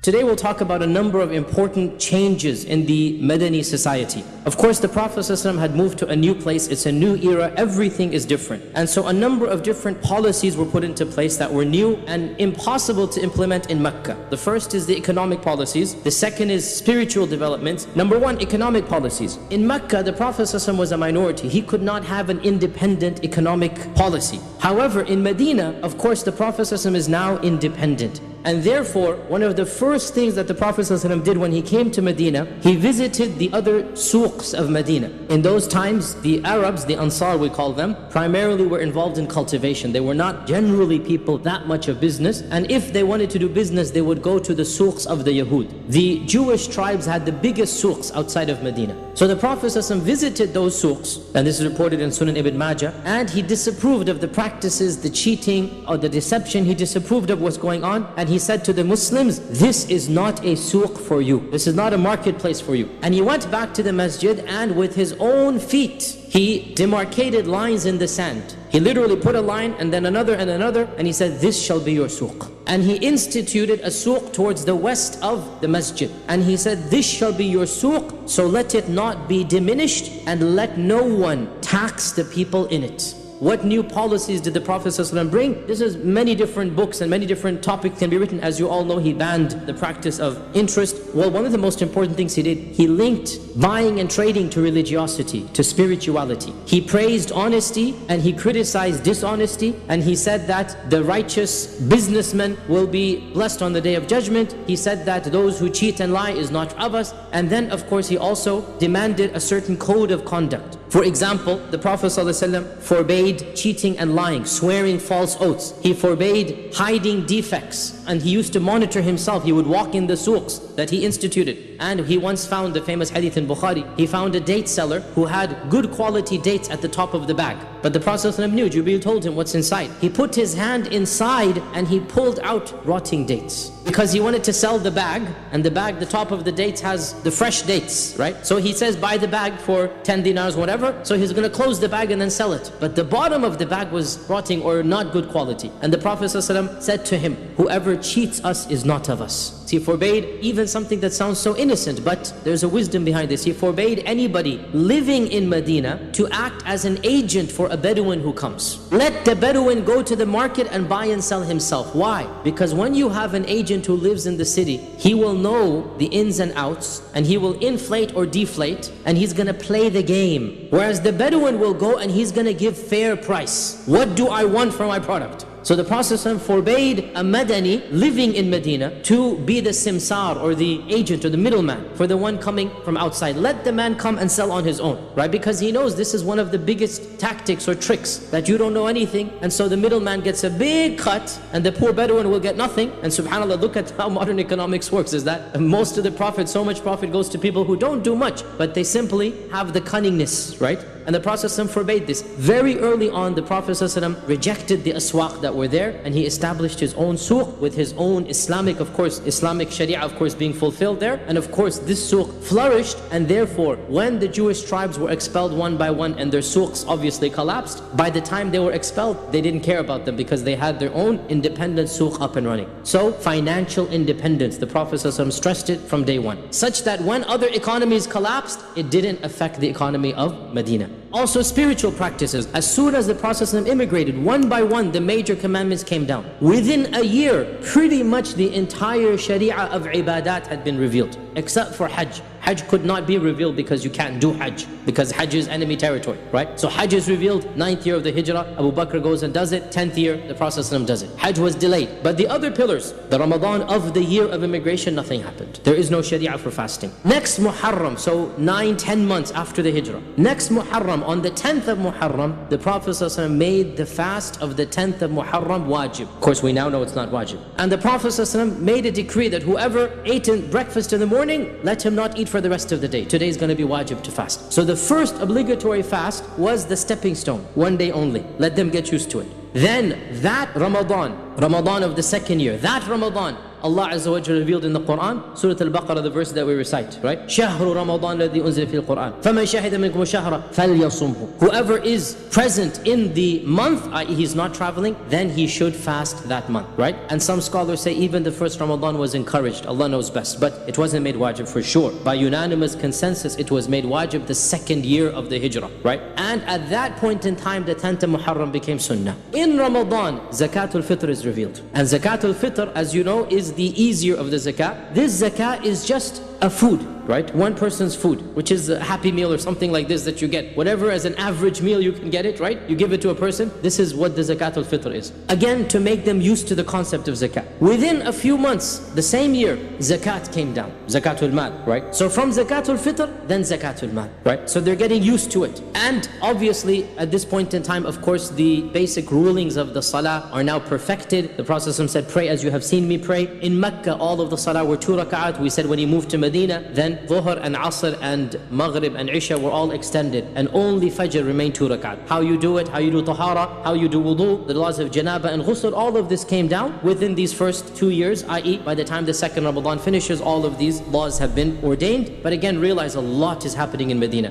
Today we'll talk about a number of important changes in the Madani society. Of course, the Prophet ﷺ had moved to a new place, it's a new era, everything is different. And so a number of different policies were put into place that were new and impossible to implement in Mecca. The first is the economic policies, the second is spiritual development. Number one, economic policies. In Mecca, the Prophet ﷺ was a minority. He could not have an independent economic policy. However, in Medina, of course, the Prophet ﷺ is now independent. And therefore, one of the first things that the Prophet ﷺ did when he came to Medina, he visited the other souqs of Medina. In those times, the Arabs, the Ansar we call them, primarily were involved in cultivation. They were not generally people that much of business. And if they wanted to do business, they would go to the souqs of the Yahud. The Jewish tribes had the biggest souqs outside of Medina. So the Prophet ﷺ visited those souqs, and this is reported in Sunnah Ibn Majah, and he disapproved of the practices, the cheating or the deception. He disapproved of what's going on, and he said to the Muslims, this is not a souq for you. This is not a marketplace for you. And he went back to the masjid, and with his own feet, he demarcated lines in the sand. He literally put a line and then another and another, and he said, this shall be your souq. And he instituted a souq towards the west of the masjid. And he said, this shall be your souq, so let it not be diminished, and let no one tax the people in it. What new policies did the Prophet ﷺ bring? This is many different books and many different topics can be written. As you all know, he banned the practice of interest. Well, one of the most important things he did, he linked buying and trading to religiosity, to spirituality. He praised honesty and he criticized dishonesty, and he said that the righteous businessmen will be blessed on the Day of Judgment. He said that those who cheat and lie is not of us. And then of course he also demanded a certain code of conduct. For example, the Prophet ﷺ forbade cheating and lying, swearing false oaths. He forbade hiding defects, and he used to monitor himself. He would walk in the souqs that he instituted. And he once found the famous hadith in Bukhari. He found a date seller who had good quality dates at the top of the bag. But the Prophet ﷺ knew, Jibreel told him what's inside. He put his hand inside and he pulled out rotting dates. Because he wanted to sell the bag, and the bag, the top of the dates has the fresh dates, right? So he says, buy the bag for 10 dinars, whatever. So he's going to close the bag and then sell it. But the bottom of the bag was rotting or not good quality. And the Prophet ﷺ said to him, whoever cheats us is not of us. He forbade even something that sounds so innocent, but there's a wisdom behind this. He forbade anybody living in Medina to act as an agent for a Bedouin who comes. Let the Bedouin go to the market and buy and sell himself. Why? Because when you have an agent who lives in the city, he will know the ins and outs, and he will inflate or deflate, and he's going to play the game. Whereas the Bedouin will go and he's going to give fair price. What do I want for my product? So the Prophet ﷺ forbade a Madani living in Medina to be the simsar or the agent or the middleman for the one coming from outside. Let the man come and sell on his own, right? Because he knows this is one of the biggest tactics or tricks, that you don't know anything, and so the middleman gets a big cut and the poor Bedouin will get nothing. And subhanAllah, look at how modern economics works, is that most of the profit, so much profit goes to people who don't do much, but they simply have the cunningness, right? And the Prophet ﷺ forbade this. Very early on, the Prophet ﷺ rejected the aswaq that were there, and he established his own souq with his own Islamic, of course, Islamic Sharia, of course, being fulfilled there. And of course, this souq flourished, and therefore, when the Jewish tribes were expelled one by one and their souqs obviously collapsed, by the time they were expelled, they didn't care about them because they had their own independent souq up and running. So, financial independence, the Prophet ﷺ stressed it from day one, such that when other economies collapsed, it didn't affect the economy of Medina. Also spiritual practices. As soon as the Prophet ﷺ immigrated, one by one the major commandments came down. Within a year, pretty much the entire Sharia of ibadat had been revealed, except for Hajj. Hajj could not be revealed because you can't do Hajj, because Hajj is enemy territory, right? So Hajj is revealed, 9th year of the Hijrah, Abu Bakr goes and does it, 10th year, the Prophet ﷺ does it. Hajj was delayed. But the other pillars, the Ramadan of the year of immigration, nothing happened. There is no Sharia for fasting. Next Muharram, so 9-10 months after the Hijrah. Next Muharram, on the 10th of Muharram, the Prophet ﷺ made the fast of the 10th of Muharram wajib. Of course, we now know it's not wajib. And the Prophet ﷺ made a decree that whoever ate breakfast in the morning, let him not eat for the rest of the day. Today is going to be wajib to fast. So the first obligatory fast was the stepping stone, one day only. Let them get used to it. Then that Ramadan of the second year, that Ramadan, Allah Azza wa Jalla revealed in the Quran, Surah Al-Baqarah, the verse that we recite, right? شهر رمضان الذي أنزل فيه القرآن فمن شهد منكم الشهر فليصمه. Whoever is present in the month, i.e. he's not traveling, then he should fast that month, right? And some scholars say even the first Ramadan was encouraged. Allah knows best, but it wasn't made wajib for sure. By unanimous consensus, it was made wajib the second year of the Hijrah, right? And at that point in time, the 10th of Muharram became Sunnah. In Ramadan, Zakatul Fitr is revealed. And Zakatul Fitr, as you know, is the easier of the zakat. This zakat is just a food, right? One person's food, which is a happy meal or something like this that you get. Whatever as an average meal you can get it, right? You give it to a person. This is what the Zakatul Fitr is. Again, to make them used to the concept of zakat. Within a few months, the same year, zakat came down. Zakatul Mal, right? So from Zakatul Fitr, then Zakatul Mal, right? So they're getting used to it. And obviously, at this point in time, of course, the basic rulings of the Salah are now perfected. The Prophet said, pray as you have seen me pray. In Mecca, all of the Salah were 2 rak'at. We said when he moved to Medina, then Dhuhr and Asr and Maghrib and Isha were all extended, and only Fajr remained 2 rak'at. How you do it, how you do Tahara, how you do Wudu, the laws of Janaba and Ghusl, all of this came down within these first 2 years, i.e. by the time the second Ramadan finishes, all of these laws have been ordained. But again, realize a lot is happening in Medina.